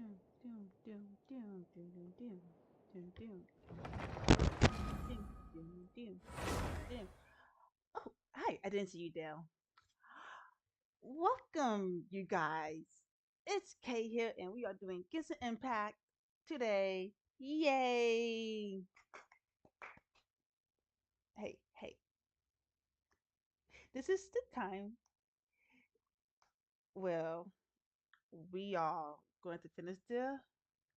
Doom, doom, doom, doom, doom, doom, doom, doom, doom, doom, doom, doom. Oh, hi, I didn't see you, Dale. Welcome, you guys. It's Kay here, and we are doing Genshin Impact today. Yay! Hey, hey, this is the time. Well, we are going to finish the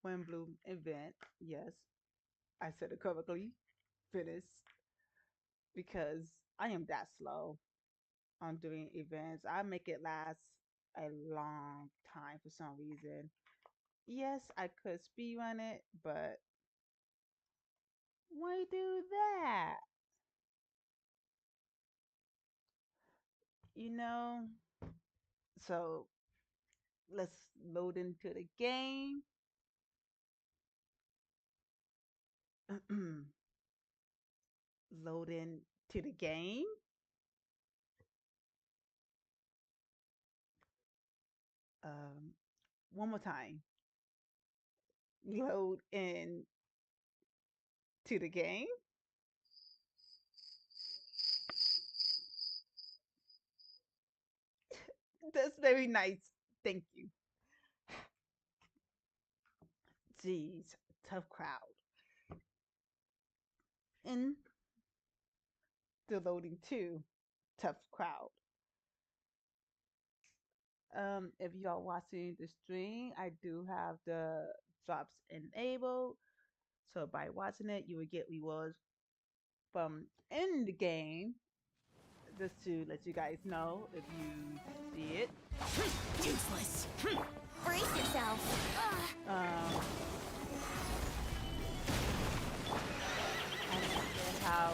windblume event. Yes, I said it correctly. Finish because I am that slow on doing events. I make it last a long time for some reason. Yes, I could speed run it, but why do that? You know? So let's load into the game. Load into the game. Um, one more time. Load in to the game. That's very nice. Thank you. Jeez, tough crowd. And the loading too. Tough crowd. If you are watching the stream, I do have the drops enabled. So by watching it, you will get rewards from in the game. Just to let you guys know if you see it. Useless. Brace yourself. Um, I understand how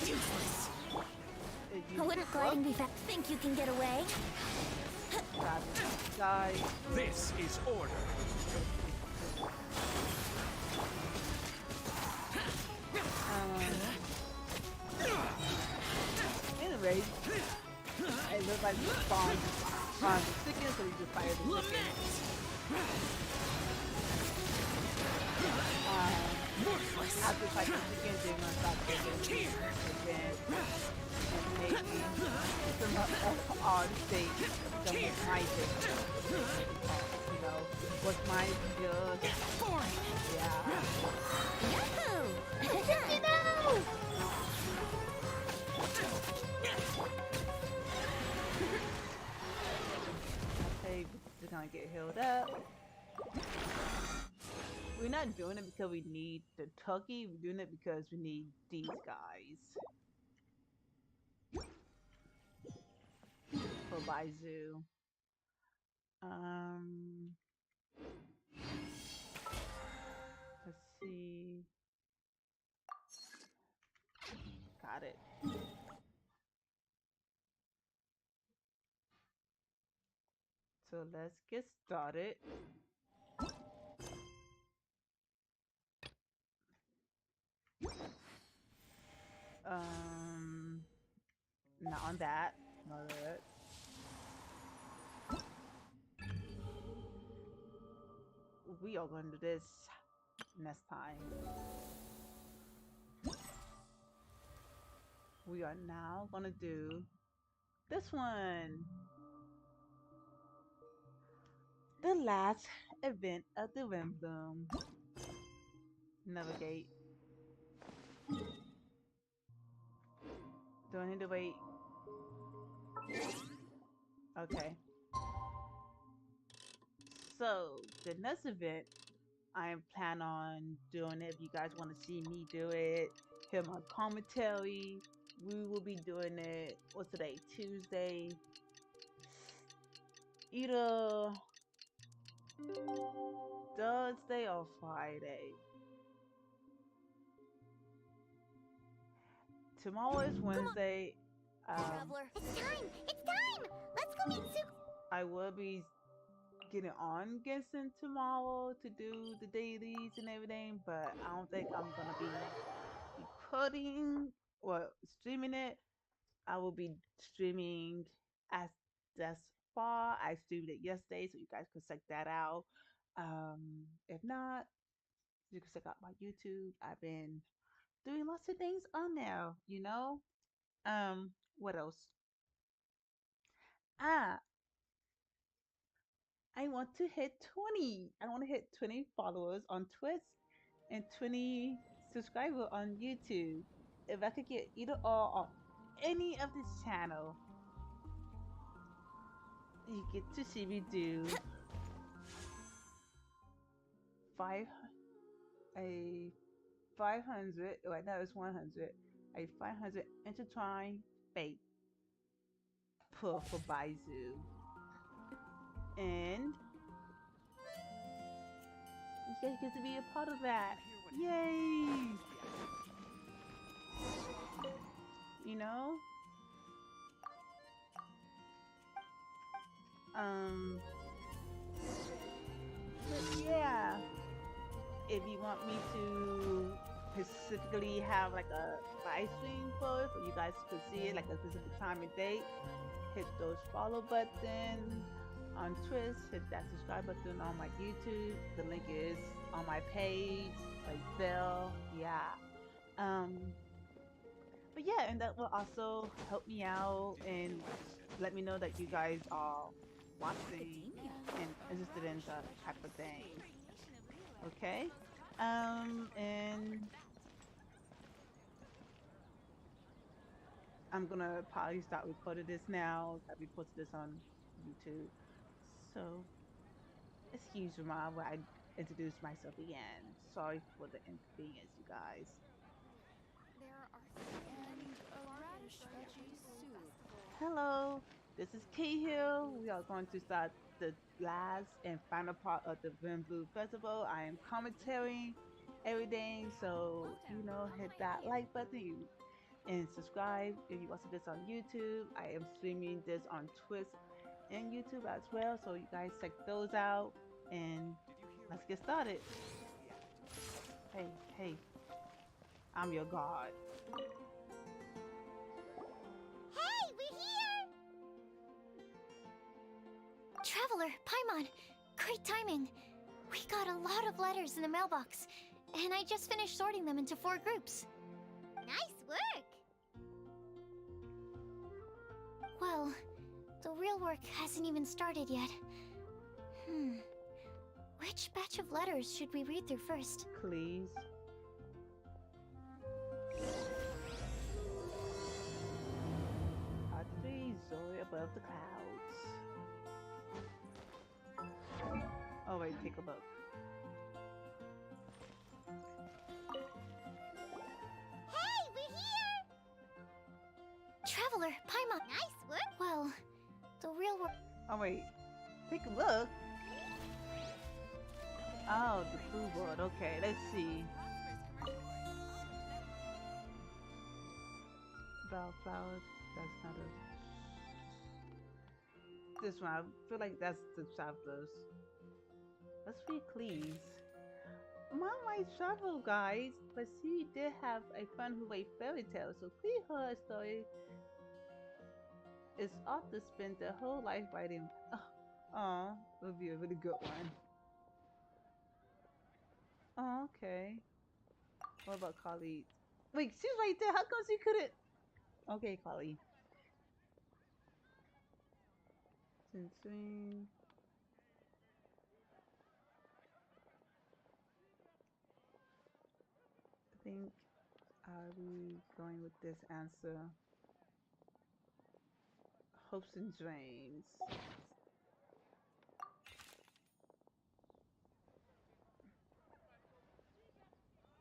Useless. it usually Wouldn't works. gliding be fast? Think you can get away? Guys, This is order. um, anyway, it looks like the spawn the chicken, so you just fire the chicken. After fight the chicken, they're gonna stop chicken, and maybe some on stage, some of my thing, you know, what's my just, yeah. Yahoo! You know! Okay, we're just gonna get healed up. We're not doing it because we need the turkey. We're doing it because we need these guys for Baizhu. Um, let's see. Got it. So let's get started. Um, not on that. Not that. We are going to do this next time. We are now going to do this one. The last event of the Windbloom. Navigate. Do I need to wait? Okay. So the next event, I plan on doing it. If you guys want to see me do it, hear my commentary, we will be doing it. What's today? Tuesday. Either Thursday or Friday. Tomorrow is Come on, Wednesday. Um, traveler. It's time! It's time! Let's go meet Su. I will be getting on Genshin tomorrow to do the dailies and everything, but I don't think I'm gonna be recording or streaming it. I will be streaming as thus far. I streamed it yesterday, so you guys could check that out. If not, you can check out my YouTube. I've been doing lots of things on there, you know. What else? Ah, I want to hit 20. I want to hit 20 followers on Twitch and 20 subscribers on YouTube. If I could get either or on any of this channel, you get to see me do five a 500. Right now it's 100. A 500 intertwined fate pull for Baizhu, and you guys get to be a part of that. Yay! You know, um, but yeah, if you want me to specifically have like a live stream for it, for you guys to see it like a specific time and date, hit those follow button on Twitch, hit that subscribe button on my YouTube. The link is on my page, like there. Yeah. Um, but yeah, and that will also help me out and let me know that you guys are watching and interested in the type of things. Okay. And I'm gonna probably start recording this now. I'll be posting this on YouTube. So excuse me while I introduce myself again. Sorry for the inconvenience, you guys. Hello, this is Key Hill. We are going to start the last and final part of the Wind Blue Festival. I am commentating everything, so hit that like button and subscribe if you watch this on YouTube. I am streaming this on Twitch and YouTube as well, so you guys check those out and let's get started. Hey, hey, I'm your god. Hey, we're here! Traveler, Paimon, great timing. We got a lot of letters in the mailbox, and I just finished sorting them into 4 groups. Nice work! Well, the real work hasn't even started yet. Which batch of letters should we read through first? Please. Part 3, Zoe above the clouds. Oh wait, take a look. Hey, we're here! Traveler, Paimon. Nice work. Well, the real work. Oh wait, take a look. Oh, the blue board. Okay, let's see. Bellflower. That's not a. This one. I feel like that's the travelers. Let's read Cleese. Mom might travel, guys, but she did have a friend who made fairy tales, so Cleese her story is off to spend their whole life writing. Oh, it'll be a really good one. Oh, okay. What about Khalid? Wait, she's right there. How come she couldn't? Okay, Khalid. Swing. I think are we going with this answer? Hopes and dreams.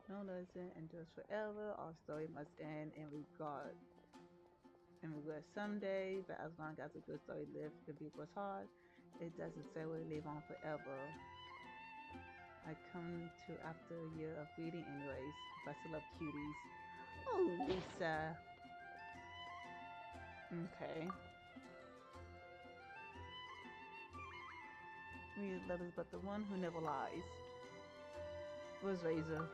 No lesson endures forever. Our story must end in regret. In regret someday, but as long as a good story lives, the beat was hard. It doesn't say we live on forever. I come to after a year of reading anyways. But I still love cuties. Oh, Lisa. Okay. Read letters, but the one who never lies was Razor.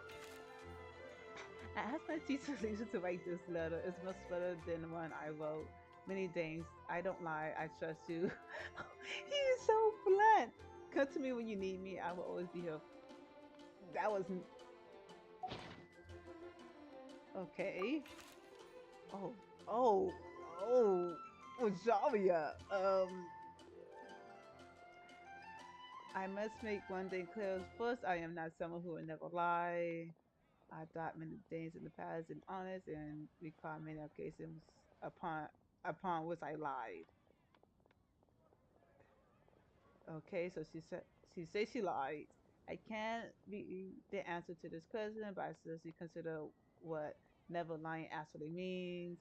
I asked my teacher Lisa to write this letter. It's much better than the one I wrote. Many things. I don't lie. I trust you. He is so blunt. come to me when you need me. I will always be here. That was okay. Oh, oh, oh, Rosaria. I must make one thing clear. First, I am not someone who will never lie. I thought many things in the past and honest and recall many occasions upon which I lied. Okay, so she says she lied. I can't be the answer to this question, but I seriously consider what never lying actually means.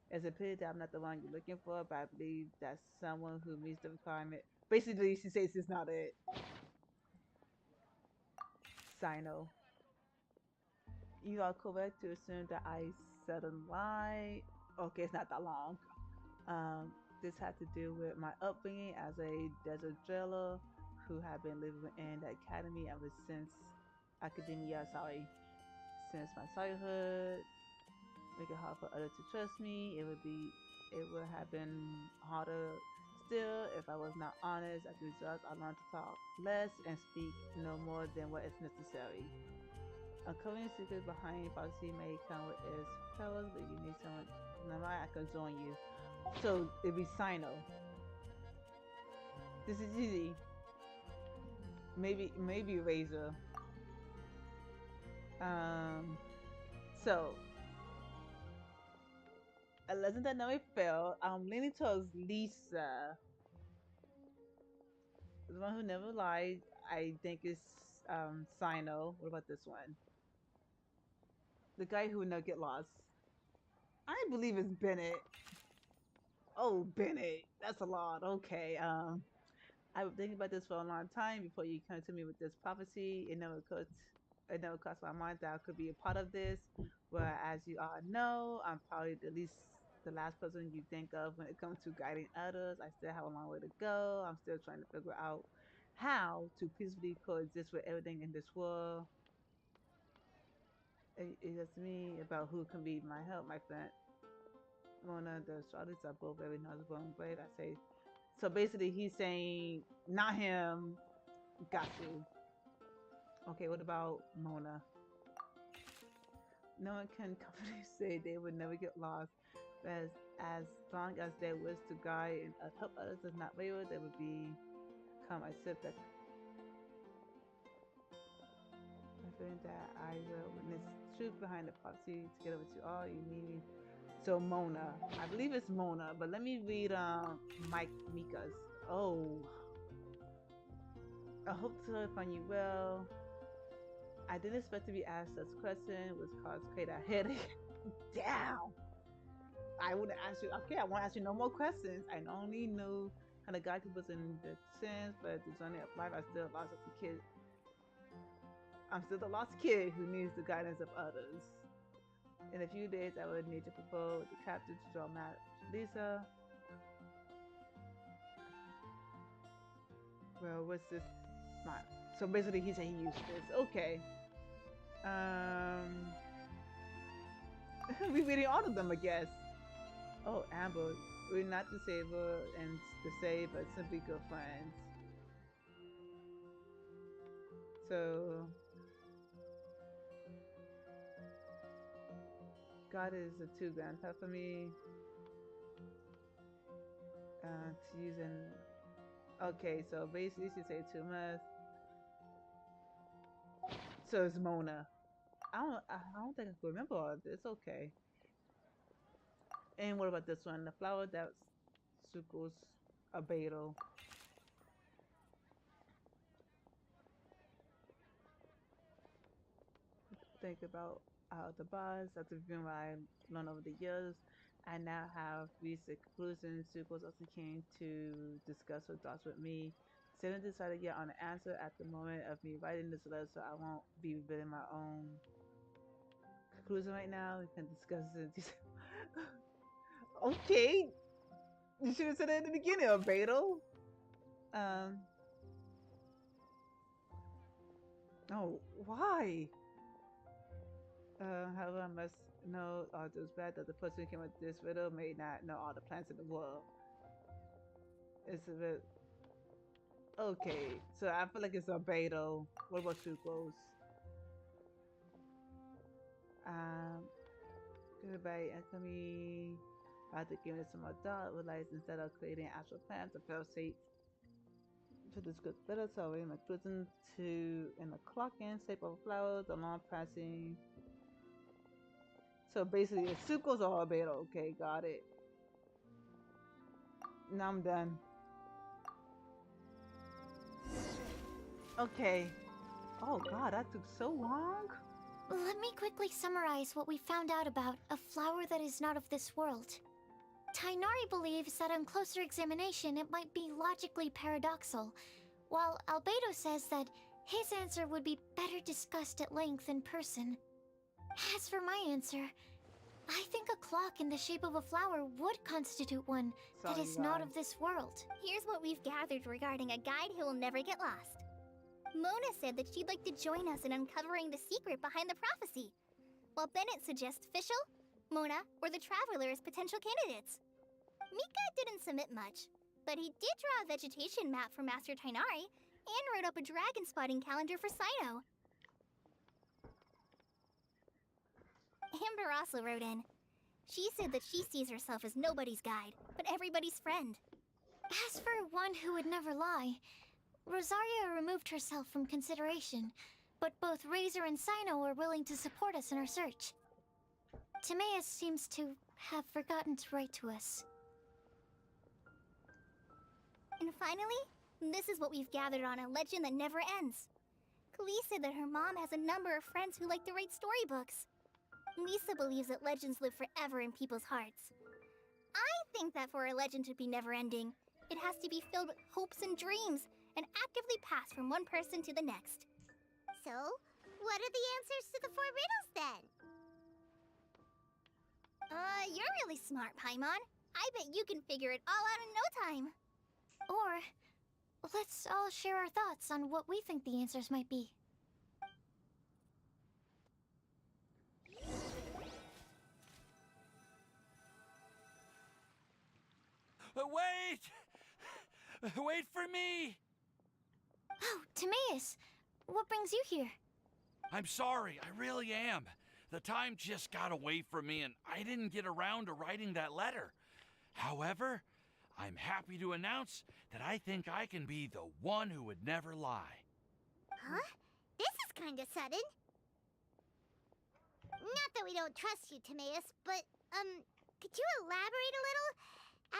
It's a pity that I'm not the one you're looking for, but I believe that someone who meets the requirement. Basically, she says it's not it. Sino. You are correct to assume that I said a lie. Okay, it's not that long. Um, this had to do with my upbringing as a desert dweller who had been living in the academy ever since academia, sorry, since my childhood. Make it hard for others to trust me. It would have been harder still if I was not honest. As a result, I learned to talk less and speak no more than what is necessary. Uncovering secrets behind policy may come with its perils, but you need someone. Never mind, I can join you. So it'd be Sino. This is easy. Maybe Razor. Um, so a lesson that never failed. I'm leaning towards Lisa, the one who never lied. I think is Sino. What about this one? The guy who would never get lost. I believe it's Bennett. Oh, Bennett. That's a lot. Okay. I was thinking about this for a long time before you came to me with this prophecy. It never crossed my mind that I could be a part of this. Where, as you all know, I'm probably the last person you think of when it comes to guiding others. I still have a long way to go. I'm still trying to figure out how to peacefully coexist with everything in this world. It's just me about who can be my help, my friend. One of the astrologers are both very knowledgeable and great. I say so. Basically, he's saying not him. Got you. Okay, what about Mona? No one can confidently say they would never get lost. But as long as they wish to guide and help others does not waver, they would become a sip that I feeling that I will witness truth behind the prophecy together with you all. You need me. So Mona. I believe it's Mona, but let me read Mike Mika's. Oh. I hope to find you well. I didn't expect to be asked such a question, which caused quite a headache. Damn. I wouldn't ask you. Okay, I won't ask you no more questions. I only knew how the guy was in the sense, but the journey of life, I still lost as a kid. I'm still the lost kid who needs the guidance of others. In a few days, I would need to propose the captain to draw map Lisa. Well, what's this? My so basically, he's saying he used this. Okay. Um, we reading all of them, I guess. Oh, Amber, we're not the saver and the save, but simply good friends. So God is a two grandpa for me. To use in okay, so basically she say too much. So it's Mona. I don't think I can remember all of this. Okay. And what about this one? The flower that's sucos a beetle. Think about how the buzz after reviewing what I learned over the years. I now have reached the conclusion Sucos also came to discuss her thoughts with me. Still haven't decided yet on an answer at the moment of me writing this letter, so I won't be revealing my own conclusion right now. We can discuss it. Okay, you should have said it in the beginning, Beto. Um. Oh, why? However, I must know all those bad that the person who came with this riddle may not know all the plants in the world. It's a bit. Okay, so I feel like it's a Beto. What about sucrose? Um, Goodbye, alchemy. By to give it some adult realize instead of creating actual plants, to feel safe to this good better. So we're including to in the clock in shape of flowers, the long passing. So basically, it's sucrose or Beto. Okay, got it. Now I'm done. Okay. Oh God, that took so long. Let me quickly summarize what we found out about a flower that is not of this world. Tainari believes that on closer examination it might be logically paradoxal, while Albedo says that his answer would be better discussed at length in person. As for my answer, I think a clock in the shape of a flower would constitute one that Sorry, you is not guys. of this world. Here's what we've gathered regarding a guide who will never get lost. Mona said that she'd like to join us in uncovering the secret behind the prophecy, while Bennett suggests Fischl, Mona, or the Traveler as potential candidates. Mika didn't submit much, but he did draw a vegetation map for Master Tainari and wrote up a dragon spotting calendar for Saito. Amber also wrote in. She said that she sees herself as nobody's guide, but everybody's friend. As for one who would never lie, Rosaria removed herself from consideration, but both Razor and Sino are willing to support us in our search. Timaeus seems to have forgotten to write to us. And finally, this is what we've gathered on a legend that never ends. Klee said that her mom has a number of friends who like to write storybooks. Lisa believes that legends live forever in people's hearts. I think that for a legend to be never-ending, it has to be filled with hopes and dreams, and actively passed from one person to the next. So, what are the answers to the 4 riddles then? You're really smart, Paimon. I bet you can figure it all out in no time. Or, let's all share our thoughts on what we think the answers might be. Wait! Wait for me! Oh, Timaeus! What brings you here? I'm sorry, I really am. The time just got away from me and I didn't get around to writing that letter. However, I'm happy to announce that I think I can be the one who would never lie. Huh? This is kinda sudden. Not that we don't trust you, Timaeus, but, could you elaborate a little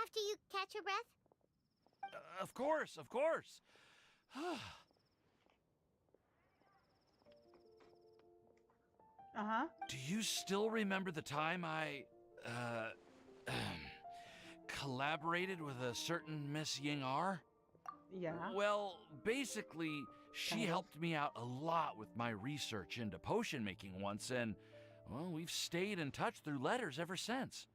after you catch your breath? Of course, of course. Uh-huh. Do you still remember the time I, collaborated with a certain Miss Ying R? Yeah. Well, basically, she Kind of. helped me out a lot with my research into potion making once, and, well, we've stayed in touch through letters ever since.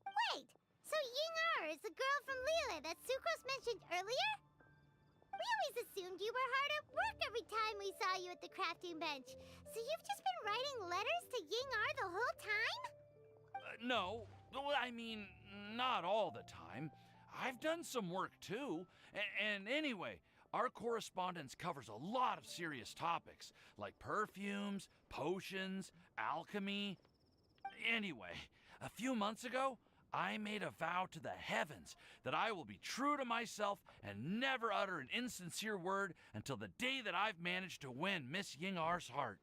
Wait, so Ying Er is the girl from Lila that Sucrose mentioned earlier? We always assumed you were hard at work every time we saw you at the crafting bench. So you've just been writing letters to Ying Er the whole time? No, well, I mean, not all the time. I've done some work too. And anyway, our correspondence covers a lot of serious topics, like perfumes, potions, alchemy. Anyway, a few months ago, I made a vow to the heavens that I will be true to myself and never utter an insincere word until the day that I've managed to win Miss Ying R's heart.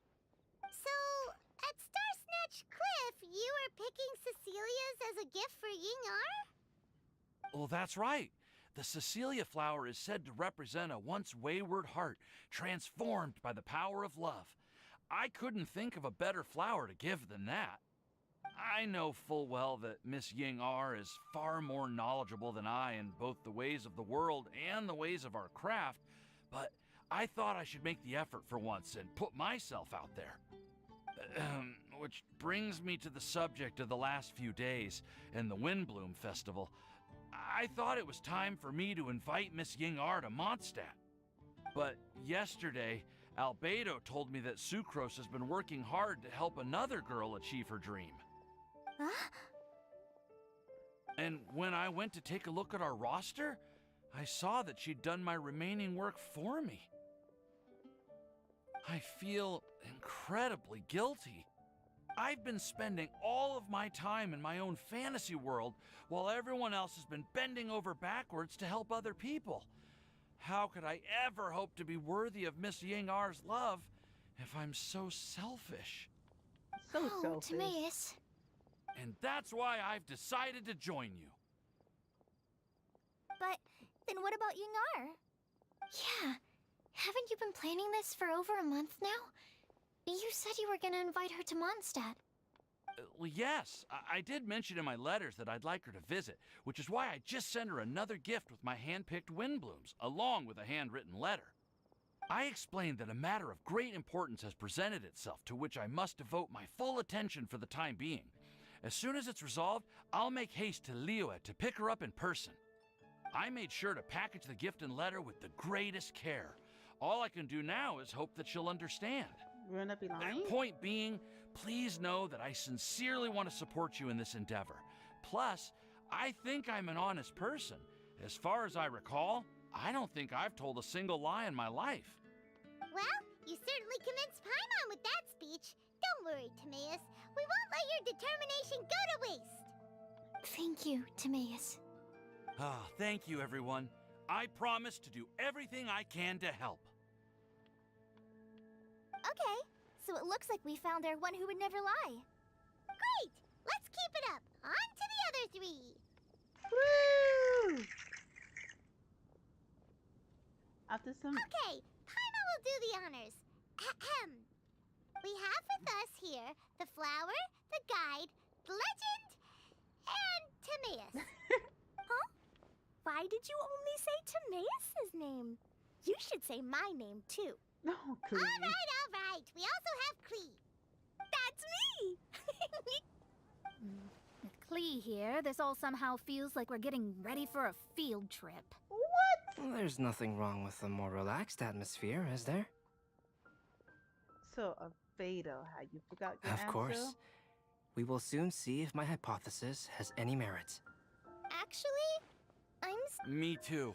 So, at Star Snatch Cliff, you were picking Cecilia's as a gift for Ying Er? Well, that's right. The Cecilia flower is said to represent a once wayward heart transformed by the power of love. I couldn't think of a better flower to give than that. I know full well that Miss Ying R is far more knowledgeable than I in both the ways of the world and the ways of our craft, but I thought I should make the effort for once and put myself out there. Which brings me to the subject of the last few days and the Windblume Festival. I thought it was time for me to invite Miss Ying R to Mondstadt. But yesterday, Albedo told me that Sucrose has been working hard to help another girl achieve her dream. Huh? And when I went to take a look at our roster, I saw that she'd done my remaining work for me. I feel incredibly guilty. I've been spending all of my time in my own fantasy world while everyone else has been bending over backwards to help other people. How could I ever hope to be worthy of Miss Ying-Ar's love if I'm so selfish? So Oh, selfish. Timaeus. And that's why I've decided to join you. But then what about Ying-Ar? Yeah. Haven't you been planning this for over a month now? You said you were gonna invite her to Mondstadt. Well, yes, I did mention in my letters that I'd like her to visit, which is why I just sent her another gift with my hand-picked windblooms, along with a handwritten letter. I explained that a matter of great importance has presented itself to which I must devote my full attention for the time being. As soon as it's resolved, I'll make haste to Liyue to pick her up in person. I made sure to package the gift and letter with the greatest care. All I can do now is hope that she'll understand. We're gonna be lying? Point being, please know that I sincerely want to support you in this endeavor. Plus, I think I'm an honest person. As far as I recall, I don't think I've told a single lie in my life. Well, you certainly convinced Paimon with that speech. Don't worry, Timaeus. We won't let your determination go to waste. Thank you, Timaeus. Ah, thank you, everyone. I promise to do everything I can to help. Okay, so it looks like we found our one who would never lie. Great! Let's keep it up. On to the other three. Woo! After some. Okay, Paimon will do the honors. Ahem. We have with us here the flower, the guide, the legend, and Timaeus. Why did you only say Timaeus' name? You should say my name too. No, please. All right. We also have Klee. That's me! With Klee here, this all somehow feels like we're getting ready for a field trip. What? There's nothing wrong with a more relaxed atmosphere, is there? So, Avado, how you forgot your Of answer? course. We will soon see if my hypothesis has any merit. Actually, Me too.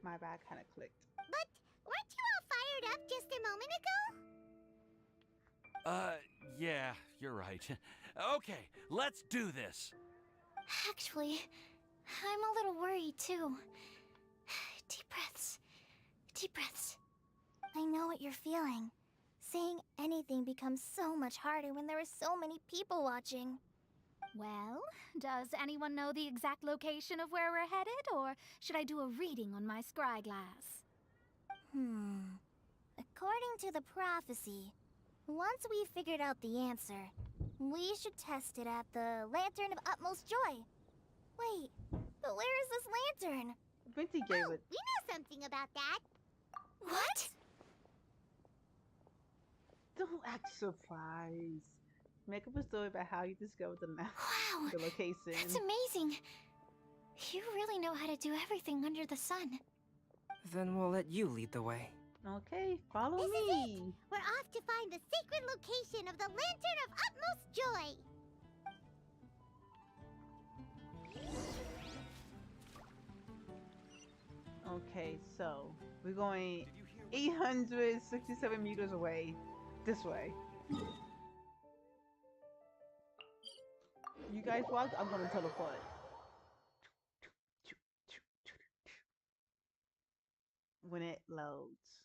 My bad, kind of clicked. But weren't you all fired up just a moment ago? Yeah, you're right. Okay, let's do this. Actually, I'm a little worried too. Deep breaths. Deep breaths. I know what you're feeling. Saying anything becomes so much harder when there are so many people watching. Well, does anyone know the exact location of where we're headed, or should I do a reading on my scry glass? According to the prophecy, once we figured out the answer, we should test it at the Lantern of Utmost Joy. Wait, but where is this lantern? Vinty gave it. We know something about that. What? Don't act surprised. Make up a story about how you discovered the map, Wow, the location. that's amazing. You really know how to do everything under the sun. Then we'll let you lead the way. Okay, follow This is me. We're off to find the sacred location of the Lantern of Utmost Joy. Okay, so we're going 867 meters away. This way. You guys walk, I'm gonna teleport. When it loads.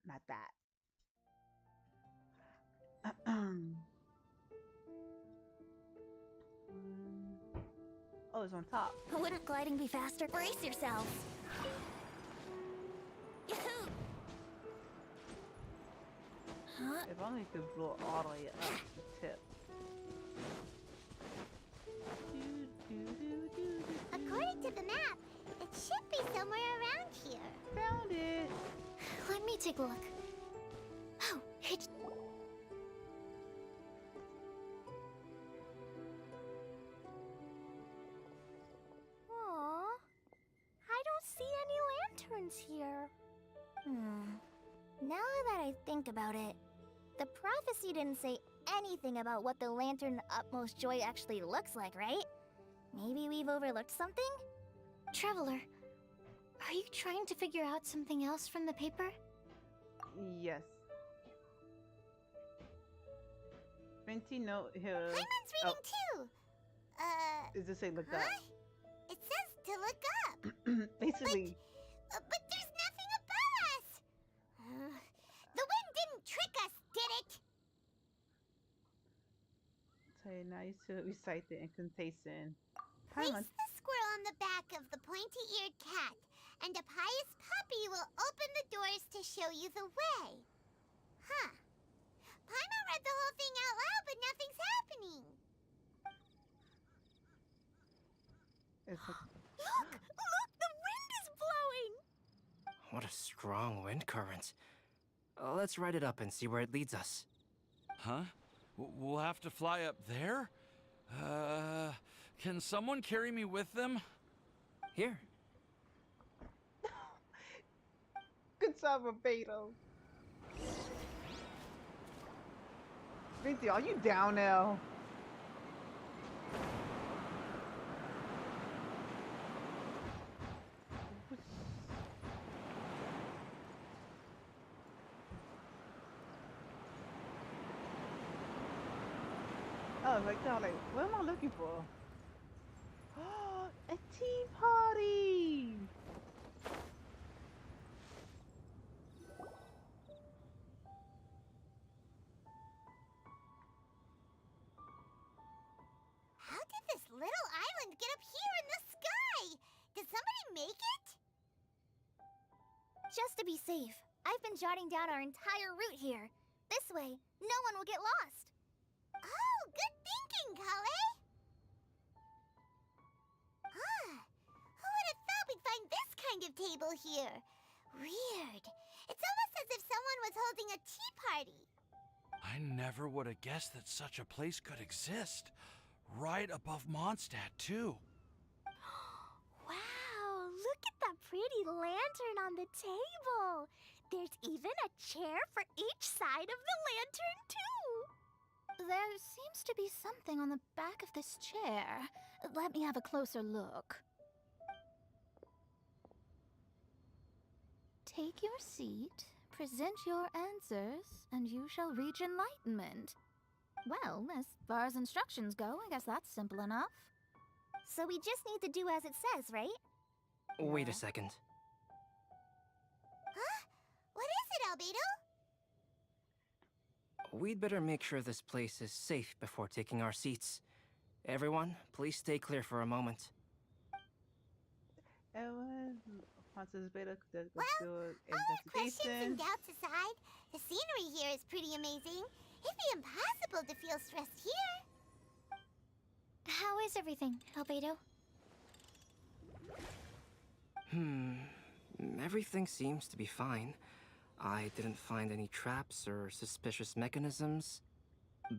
Not that. Oh, it's on top. Wouldn't gliding be faster? Brace yourselves. Yahoo! Huh? If only you could blow all the way up the tip. According to the map, it should be somewhere around here. Found it. Let me take a look. Oh, it's... Aw, I don't see any lanterns here. Now that I think about it, the prophecy didn't say anything about what the Lantern Utmost Joy actually looks like, right? Maybe we've overlooked something? Traveler, are you trying to figure out something else from the paper? Yes. Venti note here. Paimon's Oh, reading too. does it say look Huh? up? It says to look up. Basically, But there's nothing above us. The wind didn't trick us, did it? say nice to recite the incantation. Place Paimon, the squirrel on the back of the pointy-eared cat, and a pious puppy will open the doors to show you the way. Huh. Paimon read the whole thing out loud, but nothing's happening. it's Look! Look! The wind is blowing! What a strong wind current. Let's write it up and see where it leads us. Huh? We'll have to fly up there? Can someone carry me with them? Here. good job, Beto. Venti, are you down now? I was like, no, like, what am I looking for? A tea party! How did this little island get up here in the sky? Did somebody make it? Just to be safe, I've been jotting down our entire route here. This way, no one will get lost. Oh, good thinking, Kale. Huh. Who would have thought we'd find this kind of table here? Weird. It's almost as if someone was holding a tea party. I never would have guessed that such a place could exist. Right above Mondstadt, too. Wow, look at that pretty lantern on the table. There's even a chair for each side of the lantern, too. There seems to be something on the back of this chair. Let me have a closer look. Take your seat, present your answers, and you shall reach enlightenment. Well, as far as instructions go, I guess that's simple enough. So we just need to do as it says, right? Wait Yeah. a second. Huh? What is it, Albedo? We'd better make sure this place is safe before taking our seats. Everyone, please stay clear for a moment. Everyone, Francis Beta, let's Well, do All our questions investigation. and doubts aside, the scenery here is pretty amazing. It'd be impossible to feel stressed here. How is everything, Albedo? Everything seems to be fine. I didn't find any traps or suspicious mechanisms.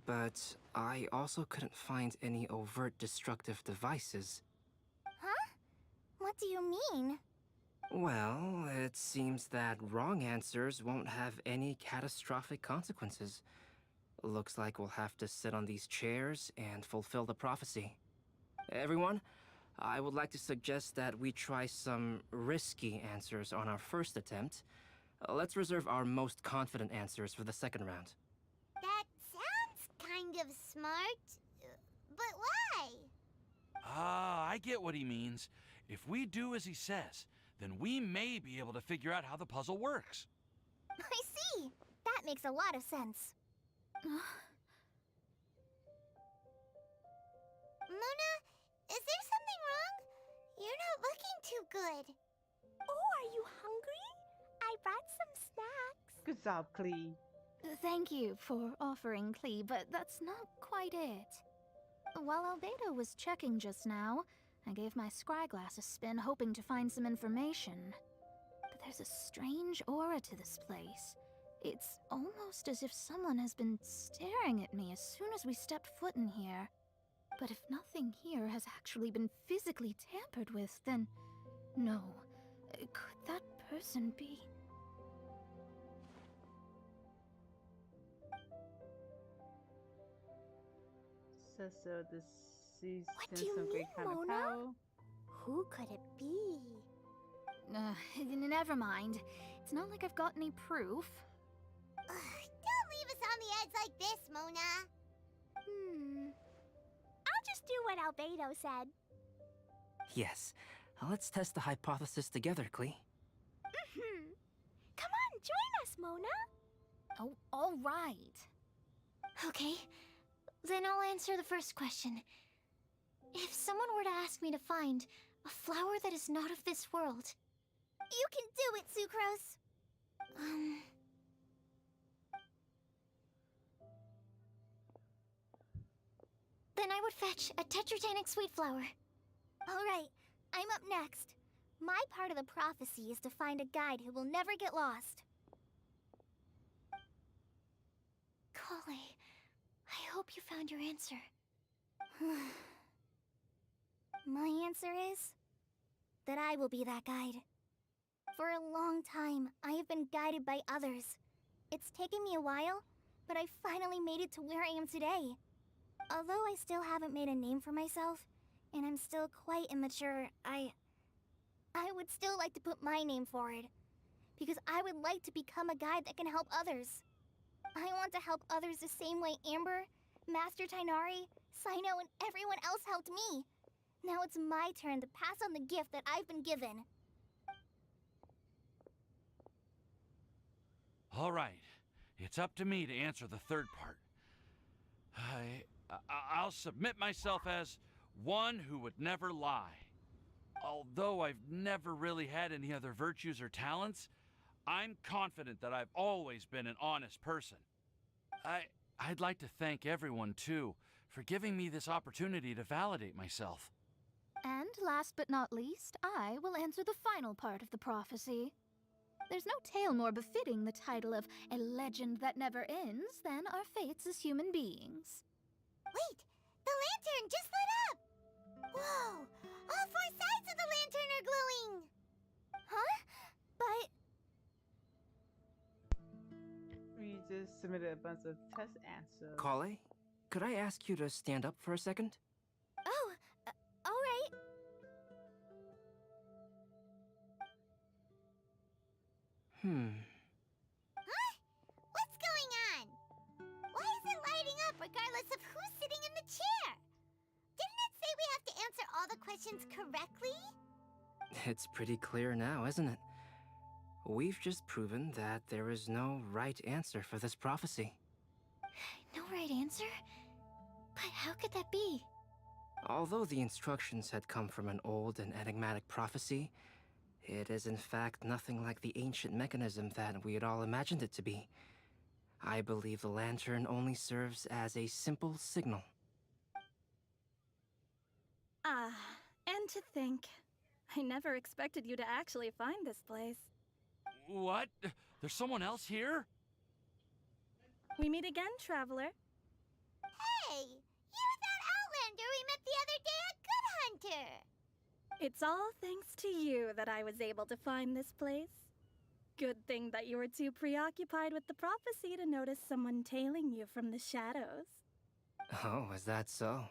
But I also couldn't find any overt destructive devices. Huh? What do you mean? Well, it seems that wrong answers won't have any catastrophic consequences. Looks like we'll have to sit on these chairs and fulfill the prophecy. Everyone, I would like to suggest that we try some risky answers on our first attempt. Let's reserve our most confident answers for the second round. That sounds kind of smart. But why? Ah, I get what he means. If we do as he says, then we may be able to figure out how the puzzle works. I see. That makes a lot of sense. Mona, is there something wrong? You're not looking too good. Oh, are you hungry? I brought some snacks. Good job, Clee. Thank you for offering Klee, but that's not quite it. While Albedo was checking just now, I gave my scryglass a spin hoping to find some information. But there's a strange aura to this place. It's almost as if someone has been staring at me as soon as we stepped foot in here. But if nothing here has actually been physically tampered with, then no. Could that person be? So the She What do sends you some great mean, kind of Mona? power. Who could it be? Never mind. It's not like I've got any proof. Don't leave us on the edge like this, Mona. I'll just do what Albedo said. Yes. Let's test the hypothesis together, Klee. Come on, join us, Mona. Oh, all right. Okay, then I'll answer the first question. If someone were to ask me to find a flower that is not of this world, You can do it, Sucrose. then I would fetch a tetragenic sweet flower. All right, I'm up next. My part of the prophecy is to find a guide who will never get lost. Kale, I hope you found your answer. My answer is that I will be that guide. For a long time, I have been guided by others. It's taken me a while, but I finally made it to where I am today. Although I still haven't made a name for myself, and I'm still quite immature, I would still like to put my name forward. Because I would like to become a guide that can help others. I want to help others the same way Amber, Master Tainari, Sino, and everyone else helped me. Now it's my turn to pass on the gift that I've been given. All right, it's up to me to answer the third part. I'll submit myself as one who would never lie. Although I've never really had any other virtues or talents, I'm confident that I've always been an honest person. I'd like to thank everyone, too, for giving me this opportunity to validate myself. And last but not least, I will answer the final part of the prophecy. There's no tale more befitting the title of a legend that never ends than our fates as human beings. Wait! The lantern just lit up! Whoa! All four sides of the lantern are glowing! Huh? But We just submitted a bunch of test answers. Kale, could I ask you to stand up for a second? oh, all right. Huh? What's going on? Why is it lighting up regardless of who's sitting in the chair? Didn't it say we have to answer all the questions correctly? It's pretty clear now, isn't it? We've just proven that there is no right answer for this prophecy. No right answer? But how could that be? Although the instructions had come from an old and enigmatic prophecy, it is in fact nothing like the ancient mechanism that we had all imagined it to be. I believe the lantern only serves as a simple signal. And to think, I never expected you to actually find this place. What? There's someone else here? We meet again, traveler. Hey! You're that Outlander we met the other day at Good Hunter! It's all thanks to you that I was able to find this place. Good thing that you were too preoccupied with the prophecy to notice someone tailing you from the shadows. Oh, is that so?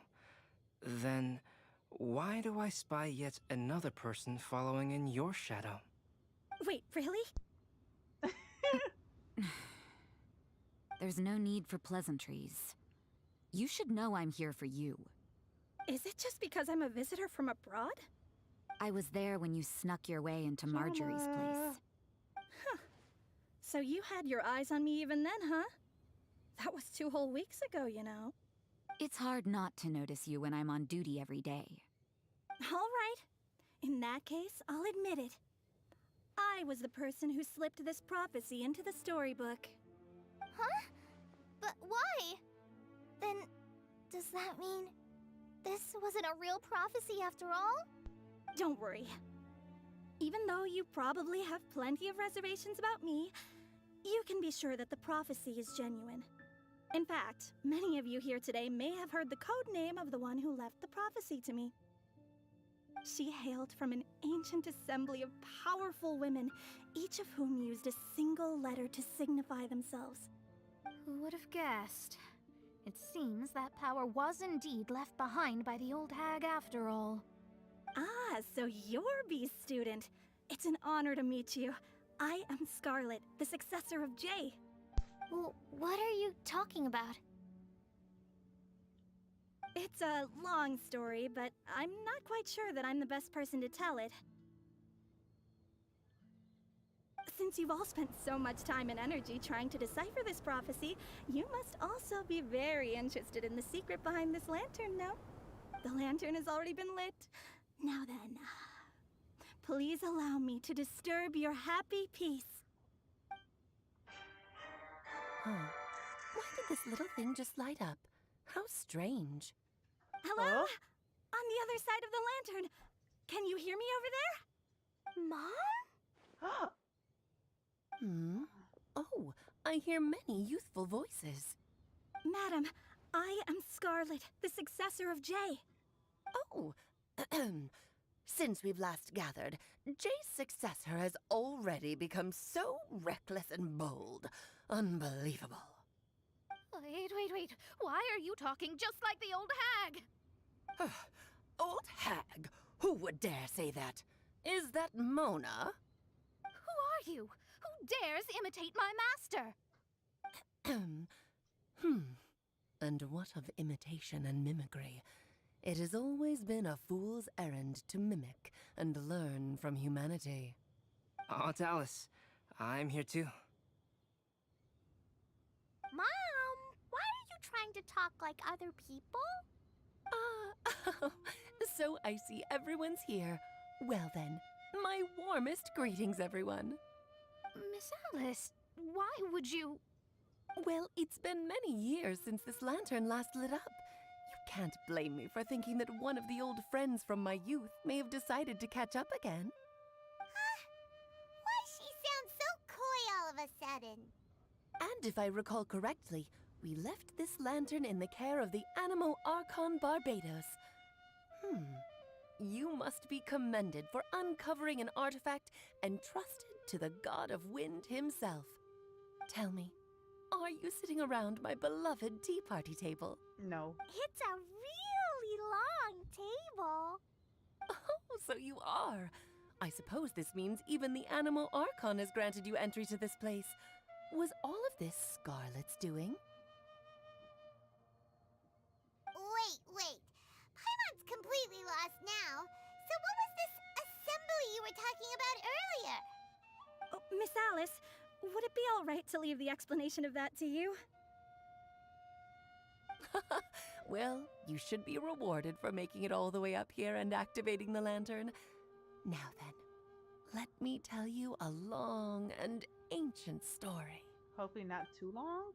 Then, why do I spy yet another person following in your shadow? Wait, really? There's no need for pleasantries. You should know I'm here for you. Is it just because I'm a visitor from abroad? I was there when you snuck your way into Marjorie's place. So you had your eyes on me even then, huh? That was 2 whole weeks ago, you know. It's hard not to notice you when I'm on duty every day. All right. In that case, I'll admit it. I was the person who slipped this prophecy into the storybook. Huh? But why? Then, does that mean this wasn't a real prophecy after all? Don't worry. Even though you probably have plenty of reservations about me, you can be sure that the prophecy is genuine. In fact, many of you here today may have heard the code name of the one who left the prophecy to me. She hailed from an ancient assembly of powerful women, each of whom used a single letter to signify themselves. Who would have guessed? It seems that power was indeed left behind by the old hag after all. Ah, so you're B's student. It's an honor to meet you. I am Scarlet, the successor of Jay. Well, what are you talking about? It's a long story, but I'm not quite sure that I'm the best person to tell it. Since you've all spent so much time and energy trying to decipher this prophecy, you must also be very interested in the secret behind this lantern, no? The lantern has already been lit. Now then, please allow me to disturb your happy peace. Huh. Why did this little thing just light up? How strange. Hello? Huh? On the other side of the lantern. Can you hear me over there? Mom? Hmm? Oh, I hear many youthful voices. Madam, I am Scarlet, the successor of Jay. Oh, since we've last gathered, Jay's successor has already become so reckless and bold. Unbelievable. Wait. Why are you talking just like the old hag? Old hag? Who would dare say that? Is that Mona? Who are you? Who dares imitate my master? And what of imitation and mimicry? It has always been a fool's errand to mimic and learn from humanity. Aunt Alice, I'm here too. Mom, why are you trying to talk like other people? So I see everyone's here. Well then, my warmest greetings, everyone. Miss Alice, why would you... Well, it's been many years since this lantern last lit up. You can't blame me for thinking that one of the old friends from my youth may have decided to catch up again. Why she sounds so coy all of a sudden? And if I recall correctly, we left this lantern in the care of the Animo Archon Barbados. You must be commended for uncovering an artifact entrusted to the god of wind himself. Tell me, are you sitting around my beloved tea party table? No. It's a really long table. Oh, so you are. I suppose this means even the Animo Archon has granted you entry to this place. Was all of this Scarlet's doing? Wait. Paimon's completely lost now. So what was this assembly you were talking about earlier? Oh, Miss Alice, would it be all right to leave the explanation of that to you? Well, you should be rewarded for making it all the way up here and activating the lantern. Now then, let me tell you a long and ancient story. Hopefully not too long.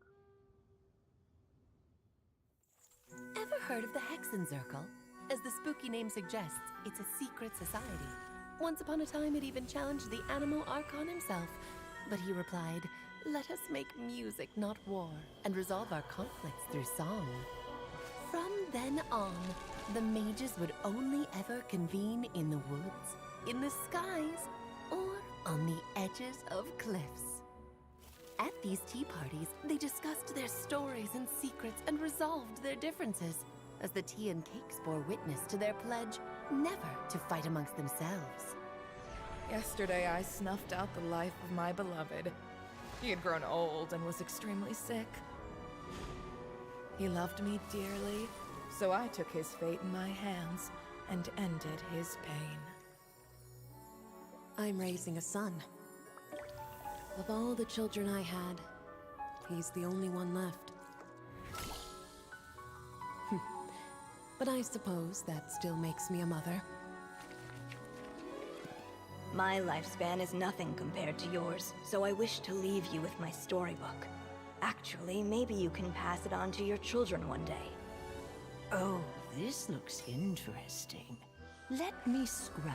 Ever heard of the Hexenzirkel? As the spooky name suggests, it's a secret society. Once upon a time, it even challenged the Animo Archon himself. But he replied, "Let us make music, not war, and resolve our conflicts through song." From then on, the mages would only ever convene in the woods, in the skies, or on the edges of cliffs. At these tea parties, they discussed their stories and secrets and resolved their differences, as the tea and cakes bore witness to their pledge never to fight amongst themselves. Yesterday, I snuffed out the life of my beloved. He had grown old and was extremely sick. He loved me dearly, so I took his fate in my hands and ended his pain. I'm raising a son. Of all the children I had, he's the only one left. But I suppose that still makes me a mother. My lifespan is nothing compared to yours, so I wish to leave you with my storybook. Actually, maybe you can pass it on to your children one day. Oh, this looks interesting. Let me scry.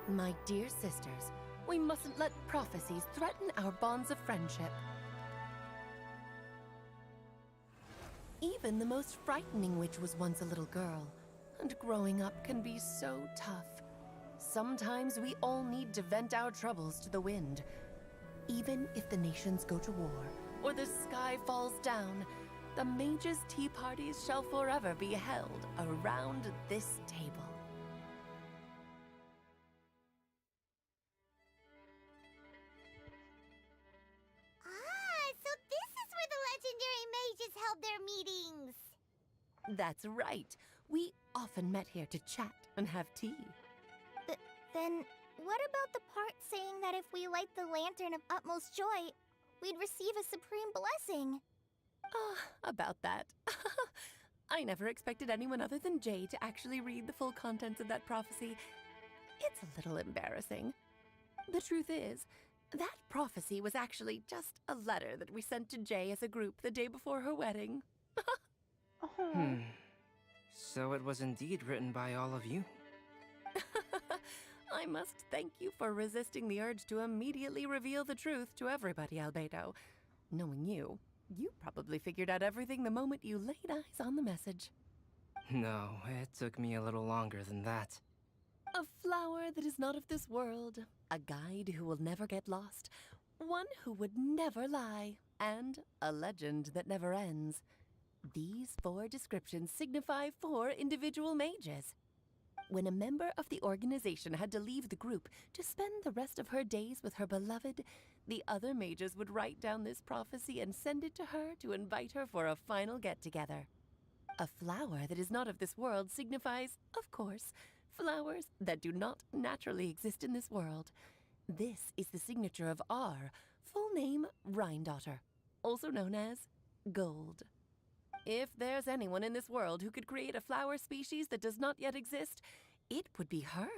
My dear sisters, we mustn't let prophecies threaten our bonds of friendship. Even the most frightening witch was once a little girl, and growing up can be so tough. Sometimes we all need to vent our troubles to the wind. Even if the nations go to war, or the sky falls down, the mages' tea parties shall forever be held around this table. Ah, so this is where the legendary mages held their meetings. That's right. We often met here to chat and have tea. Then, what about the part saying that if we light the lantern of utmost joy, we'd receive a supreme blessing? About that. I never expected anyone other than Jay to actually read the full contents of that prophecy. It's a little embarrassing. The truth is, that prophecy was actually just a letter that we sent to Jay as a group the day before her wedding. Oh. So it was indeed written by all of you. I must thank you for resisting the urge to immediately reveal the truth to everybody, Albedo. Knowing you, you probably figured out everything the moment you laid eyes on the message. No, it took me a little longer than that. A flower that is not of this world, a guide who will never get lost, one who would never lie, and a legend that never ends. These 4 descriptions signify 4 individual mages. When a member of the organization had to leave the group to spend the rest of her days with her beloved, the other mages would write down this prophecy and send it to her to invite her for a final get-together. A flower that is not of this world signifies, of course, flowers that do not naturally exist in this world. This is the signature of our full name, Rhindaughter, also known as Gold. If there's anyone in this world who could create a flower species that does not yet exist, it would be her.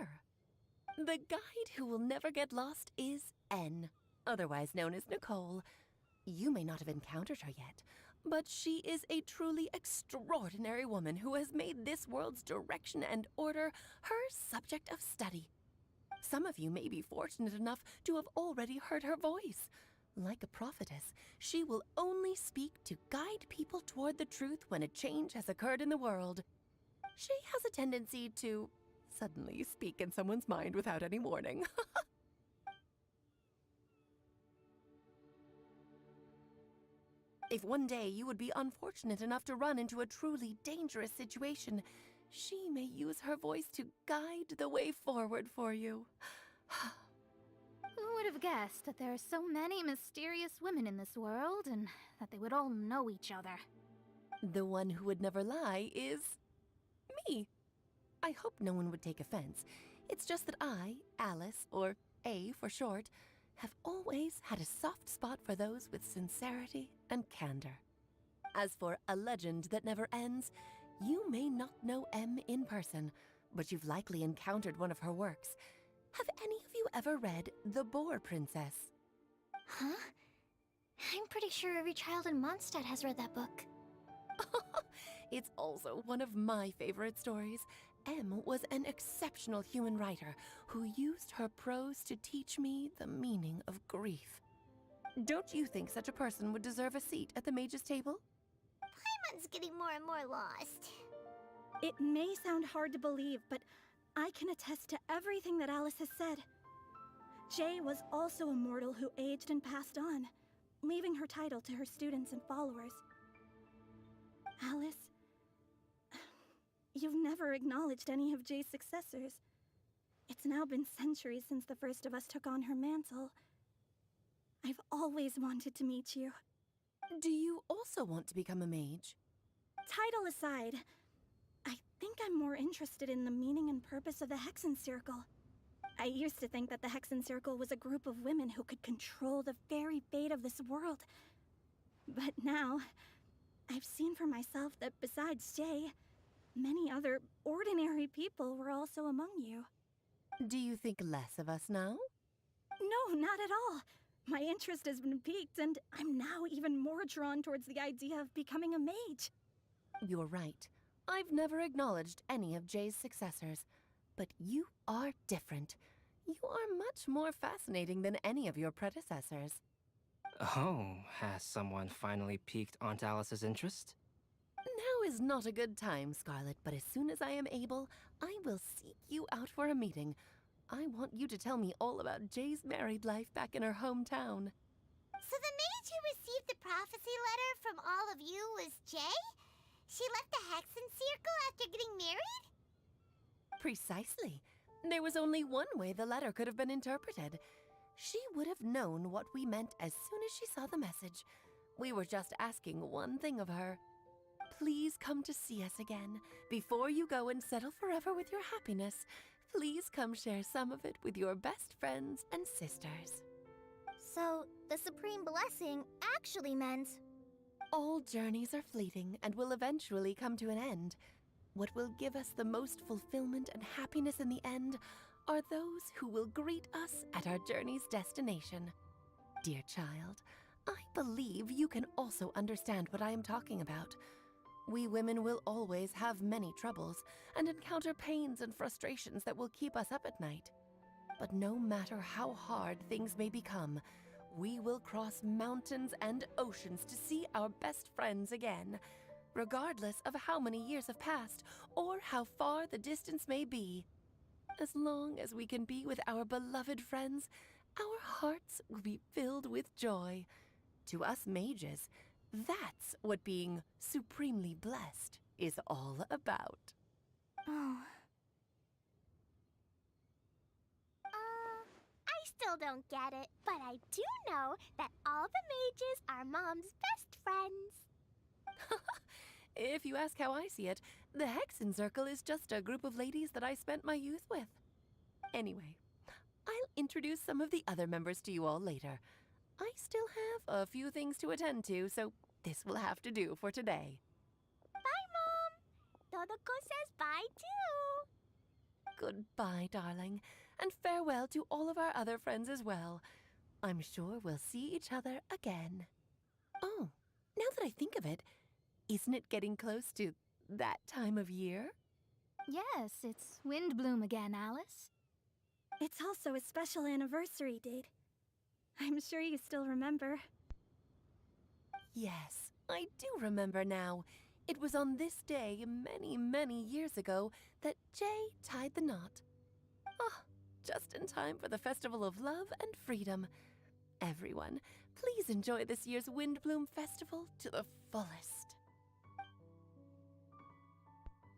The guide who will never get lost is N, otherwise known as Nicole. You may not have encountered her yet, but she is a truly extraordinary woman who has made this world's direction and order her subject of study. Some of you may be fortunate enough to have already heard her voice. Like a prophetess, she will only speak to guide people toward the truth when a change has occurred in the world. She has a tendency to suddenly speak in someone's mind without any warning. If one day you would be unfortunate enough to run into a truly dangerous situation, she may use her voice to guide the way forward for you. Who would have guessed that there are so many mysterious women in this world and that they would all know each other? The one who would never lie is me. I hope no one would take offense. It's just that I, Alice, or A for short, have always had a soft spot for those with sincerity and candor. As for a legend that never ends, you may not know M in person, but you've likely encountered one of her works. Have any of you ever read The Boar Princess? Huh? I'm pretty sure every child in Mondstadt has read that book. It's also one of my favorite stories. M was an exceptional human writer who used her prose to teach me the meaning of grief. Don't you think such a person would deserve a seat at the mage's table? Paimon's getting more and more lost. It may sound hard to believe, but I can attest to everything that Alice has said. Jay was also a mortal who aged and passed on, leaving her title to her students and followers. Alice, you've never acknowledged any of Jay's successors. It's now been centuries since the first of us took on her mantle. I've always wanted to meet you. Do you also want to become a mage? Title aside, I think I'm more interested in the meaning and purpose of the Hexen Circle. I used to think that the Hexen Circle was a group of women who could control the very fate of this world. But now, I've seen for myself that besides Jay, many other ordinary people were also among you. Do you think less of us now? No, not at all. My interest has been piqued, and I'm now even more drawn towards the idea of becoming a mage. You're right. I've never acknowledged any of Jay's successors, but you are different. You are much more fascinating than any of your predecessors. Oh, has someone finally piqued Aunt Alice's interest? Now is not a good time, Scarlet, but as soon as I am able, I will seek you out for a meeting. I want you to tell me all about Jay's married life back in her hometown. So the mage who received the prophecy letter from all of you was Jay? She left the Hexen Circle after getting married? Precisely. There was only one way the letter could have been interpreted. She would have known what we meant as soon as she saw the message. We were just asking one thing of her. Please come to see us again. Before you go and settle forever with your happiness, please come share some of it with your best friends and sisters. So, the Supreme Blessing actually meant... All journeys are fleeting and will eventually come to an end. What will give us the most fulfillment and happiness in the end are those who will greet us at our journey's destination. Dear child, I believe you can also understand what I am talking about. We women will always have many troubles and encounter pains and frustrations that will keep us up at night. But no matter how hard things may become, we will cross mountains and oceans to see our best friends again, regardless of how many years have passed or how far the distance may be. As long as we can be with our beloved friends, our hearts will be filled with joy. To us mages, that's what being supremely blessed is all about. Oh. I still don't get it, but I do know that all the mages are Mom's best friends. If you ask how I see it, the Hexen Circle is just a group of ladies that I spent my youth with. Anyway, I'll introduce some of the other members to you all later. I still have a few things to attend to, so this will have to do for today. Bye, Mom. Todoko says bye, too. Goodbye, darling, and farewell to all of our other friends as well. I'm sure we'll see each other again. Oh, now that I think of it, isn't it getting close to that time of year? Yes, it's windblume again, Alice. It's also a special anniversary date. I'm sure you still remember. Yes, I do remember now. It was on this day, many, many years ago, that Jay tied the knot. Ah, just in time for the Festival of Love and Freedom. Everyone, please enjoy this year's Windblume Festival to the fullest.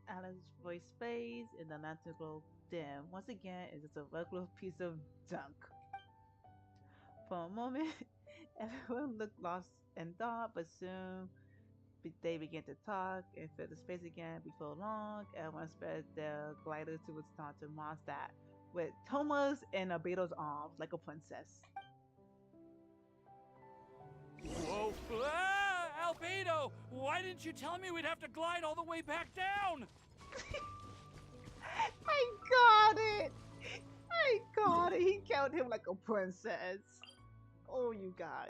Alice's voice fades and the lantern glow dim. Once again, it's just a regular piece of junk. For a moment, everyone looked lost in thought, but soon they began to talk and fill the space again. Before long, everyone spread their glider to its taunted Mondstadt with Thomas in Albedo's arms like a princess. Whoa! Ah, Albedo! Why didn't you tell me we'd have to glide all the way back down? I got it! I got it! He killed him like a princess. Oh, you guys.